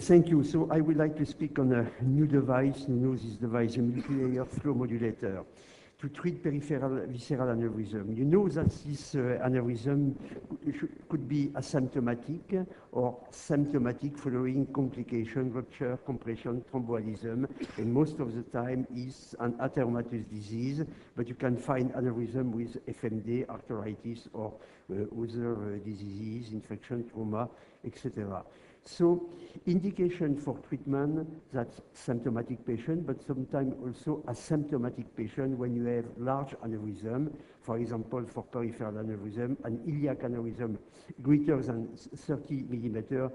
Thank you. So I would like to speak on a new device. You know this device, a multi-layer flow modulator, to treat peripheral visceral aneurysm. You know that this aneurysm could be asymptomatic or symptomatic following complication, rupture, compression, thromboembolism, and most of the time is an atheromatous disease, but you can find aneurysm with FMD, arteritis, or other diseases, infection, trauma, etc. So indication for treatment, that's symptomatic patient, but sometimes also asymptomatic patient when you have large aneurysm, for example, for peripheral aneurysm, an iliac aneurysm greater than 30 millimeter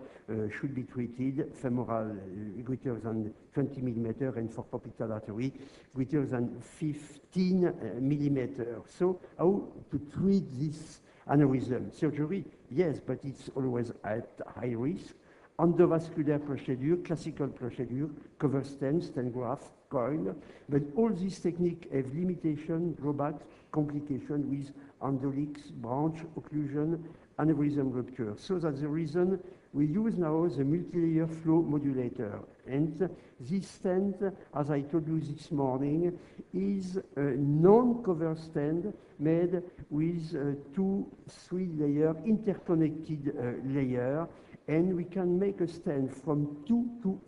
should be treated, femoral greater than 20 millimeter, and for popliteal artery greater than 15 millimeter. So how to treat this aneurysm? Surgery, yes, but it's always at high risk. Endovascular procedure, classical procedure, cover stent graft, coil, but all these techniques have limitation, drawbacks, complication with endoleaks, branch, occlusion, aneurysm rupture. So that's the reason we use now the multi-layer flow modulator. And this stent, as I told you this morning, is a non-cover stent made with 2-3 layer, interconnected layer, and we can make a stent from 2 to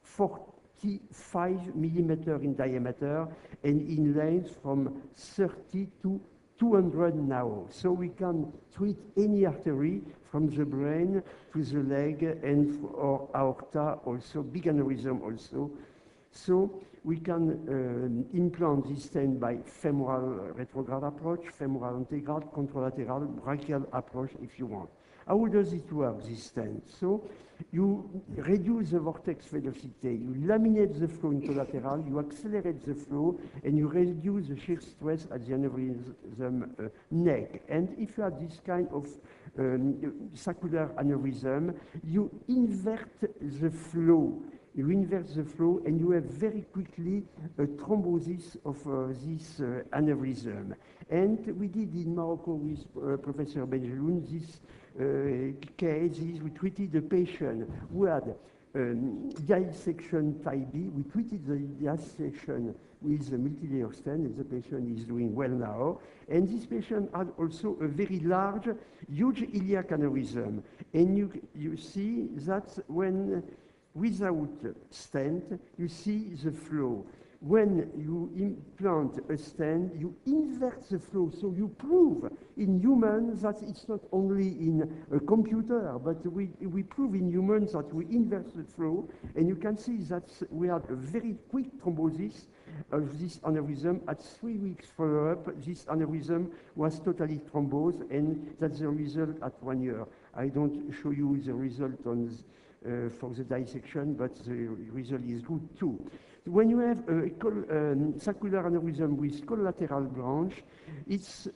45 millimeter in diameter and in length from 30 to 200 now. So we can treat any artery from the brain to the leg and or aorta also, big aneurysm also. So we can implant this stent by femoral retrograde approach, femoral antegrade, contralateral, brachial approach if you want. How does it work, this stent? So you reduce the vortex velocity, you laminate the flow in collateral, you accelerate the flow, and you reduce the shear stress at the aneurysm neck. And if you have this kind of saccular aneurysm, you invert the flow. You invert the flow, and you have very quickly a thrombosis of this aneurysm. And we did in Morocco with Professor Benjeloun this cases. We treated a patient who had dissection type B. We treated the dissection with a multi-layer stent, and the patient is doing well now. And this patient had also a very large, huge iliac aneurysm. And you see that when without stent, you see the flow. When you implant a stent, you invert the flow. So you prove in humans that it's not only in a computer, but we prove in humans that we invert the flow. And you can see that we had a very quick thrombosis of this aneurysm. At 3 weeks follow-up, this aneurysm was totally thrombosed, and that's the result at 1 year. I don't show you the result on for the dissection, but the result is good too. When you have a saccular aneurysm with collateral branch, it's,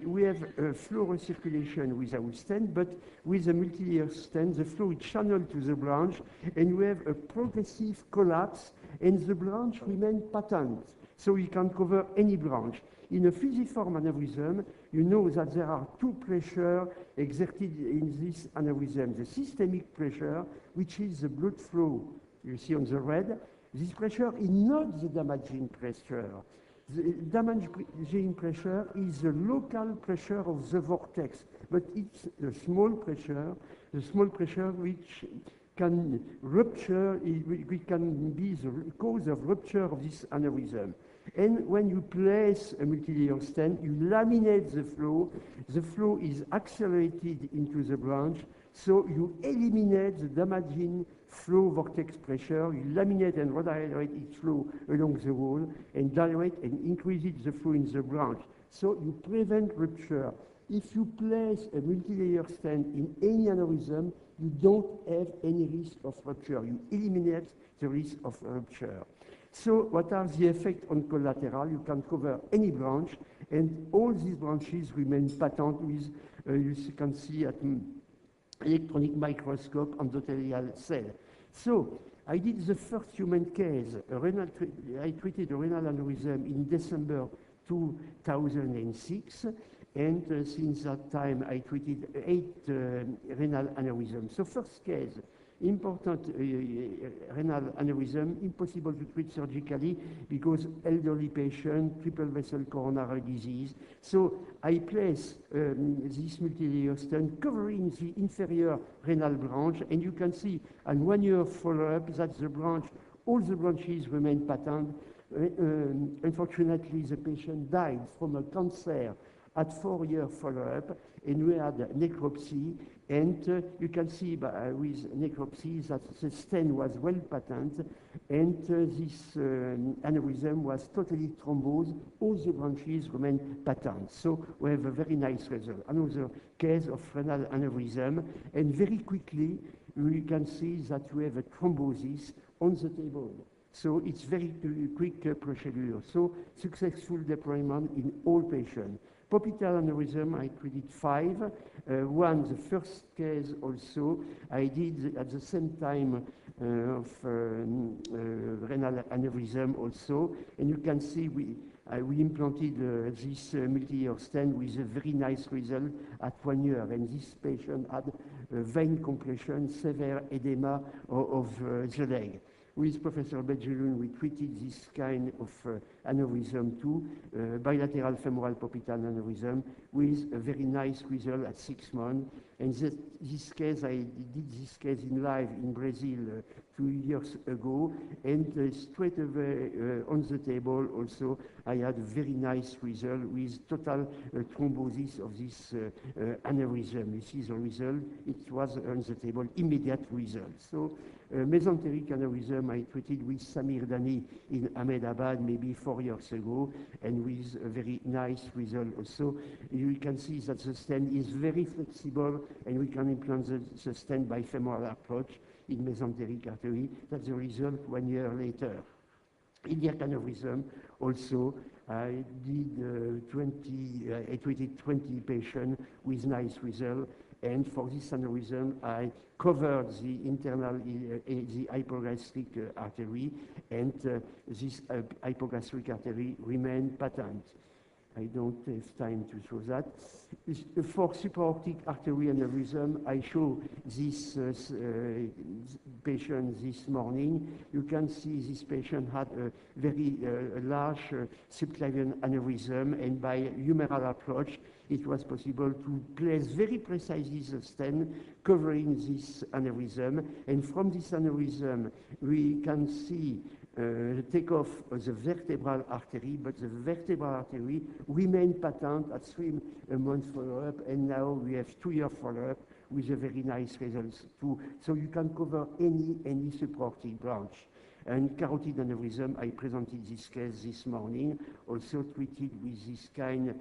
we have flow recirculation without stent, but with a multi-layer stent, the flow is channeled to the branch, and we have a progressive collapse, and the branch remains patent, so you can cover any branch. In a fusiform aneurysm, you know that there are two pressures exerted in this aneurysm. The systemic pressure, which is the blood flow, you see on the red. This pressure is not the damaging pressure. The damaging pressure is the local pressure of the vortex, but it's a small pressure which can rupture, it can be the cause of rupture of this aneurysm. And when you place a multi-layer stent, you laminate the flow is accelerated into the branch, so you eliminate the damaging flow vortex pressure, you laminate and redirect its flow along the wall, and direct and increase the flow in the branch. So you prevent rupture. If you place a multi-layer stent in any aneurysm, you don't have any risk of rupture. You eliminate the risk of rupture. So what are the effects on collateral? You can cover any branch, and all these branches remain patent with, you can see at electronic microscope endothelial cell. So I did the first human case. I treated a renal aneurysm in December 2006, and since that time I treated 8 renal aneurysms. So first case, Important renal aneurysm, impossible to treat surgically because elderly patient, triple vessel coronary disease. So I place this multilayer stent covering the inferior renal branch, and you can see on 1 year follow-up that the branch, all the branches remain patent. Unfortunately, the patient died from a cancer at 4-year follow-up, and we had necropsy, and you can see with necropsy that the stent was well patent, and this aneurysm was totally thrombosed. All the branches remain patent. So we have a very nice result. Another case of renal aneurysm, and very quickly we can see that we have a thrombosis on the table. So it's very quick procedure. So successful deployment in all patients. Popliteal aneurysm, I treated 5. One, the first case also, I did at the same time of renal aneurysm also. And you can see we implanted this multi-year stent with a very nice result at 1 year. And this patient had vein compression, severe edema of the leg. With Professor Bejelun, we treated this kind of aneurysm too, bilateral femoral popliteal aneurysm, with a very nice result at 6 months. And this case, I did this case in live in Brazil 2 years ago, and straight away on the table also, I had a very nice result with total thrombosis of this aneurysm. You see the result, it was on the table, immediate result. So mesenteric aneurysm I treated with Samir Dani in Ahmedabad maybe 4 years ago, and with a very nice result also. You can see that the stent is very flexible, and we can implant the stent by femoral approach in mesenteric artery. That's the result 1 year later. Iliac aneurysm also, I did I treated 20 patients with nice result. And for this aneurysm, I covered the internal, the hypogastric artery, and this hypogastric artery remained patent. I don't have time to show that. For supraortic artery aneurysm, I show this patient this morning. You can see this patient had a very large subclavian aneurysm, and by humeral approach, it was possible to place very precisely the stent covering this aneurysm. And from this aneurysm, we can see take off the vertebral artery, but the vertebral artery remained patent at 3 months follow-up, and now we have 2-year follow-up with a very nice results too. So you can cover any supraortic branch. And carotid aneurysm, I presented this case this morning, also treated with this kind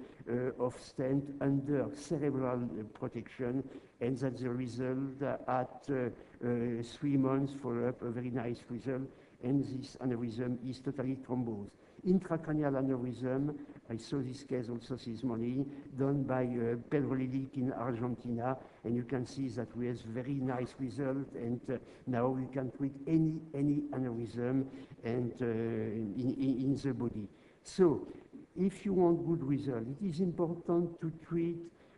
of stent under cerebral protection, and that's the result at 3 months follow-up, a very nice result. And this aneurysm is totally thrombosed. Intracranial aneurysm, I saw this case also this morning, done by Pedro Lilic in Argentina, and you can see that we have very nice result, and now we can treat any aneurysm and in the body. So, if you want good result, it is important to treat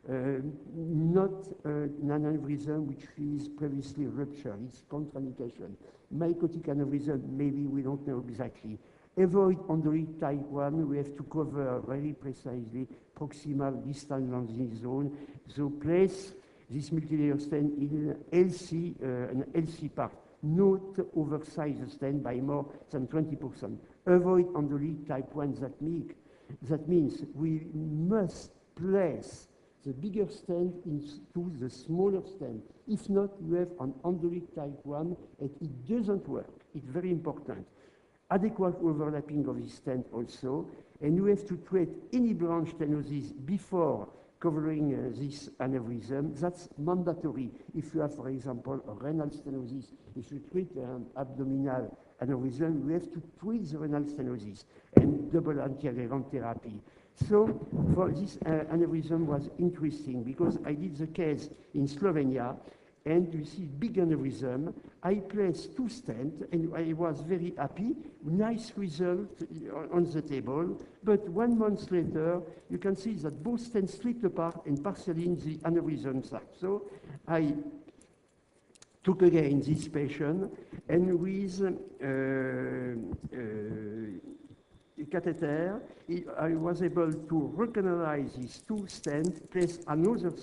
not an aneurysm which is previously ruptured. It's contraindication. Mycotic aneurysm, maybe we don't know exactly. Avoid endolytic type 1. We have to cover very precisely proximal distal landing zone. So place this multilayer stent in an LC part. Not oversize the stent by more than 20%. Avoid endolytic type 1. That means we must place the bigger stent into the smaller stent. If not, you have an endolytic type 1, and it doesn't work. It's very important. Adequate overlapping of the stent also, and you have to treat any branch stenosis before covering this aneurysm. That's mandatory. If you have, for example, a renal stenosis, if you treat an abdominal aneurysm, you have to treat the renal stenosis and double antiaggregant therapy. So for this aneurysm was interesting because I did the case in Slovenia, and you see big aneurysm. I placed 2 stents, and I was very happy. Nice result on the table. But 1 month later, you can see that both stents split apart and partially in the aneurysm sac. So I took again this patient, and with a catheter, I was able to recognize these two stents, place another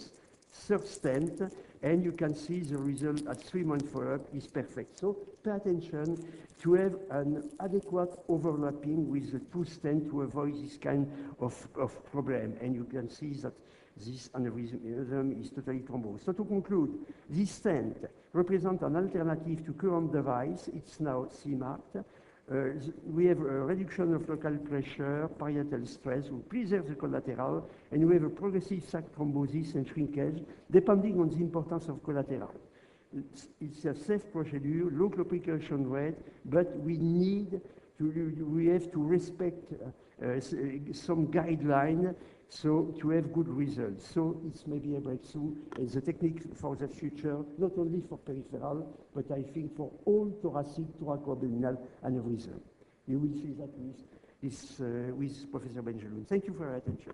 third stent, and you can see the result at 3 months follow-up is perfect. So pay attention to have an adequate overlapping with the two stents to avoid this kind of problem. And you can see that this aneurysm is totally thrombosed. So to conclude, this stent represents an alternative to current device. It's now CE-marked. We have a reduction of local pressure, parietal stress, we preserve the collateral, and we have a progressive sac thrombosis and shrinkage, depending on the importance of collateral. It's a safe procedure, low complication rate, but we have to respect some guideline so to have good results. So it's maybe a breakthrough as a technique for the future, not only for peripheral, but I think for all thoracic thoracoabdominal aneurysm. You will see that with Professor Benjeloun. Thank you for your attention.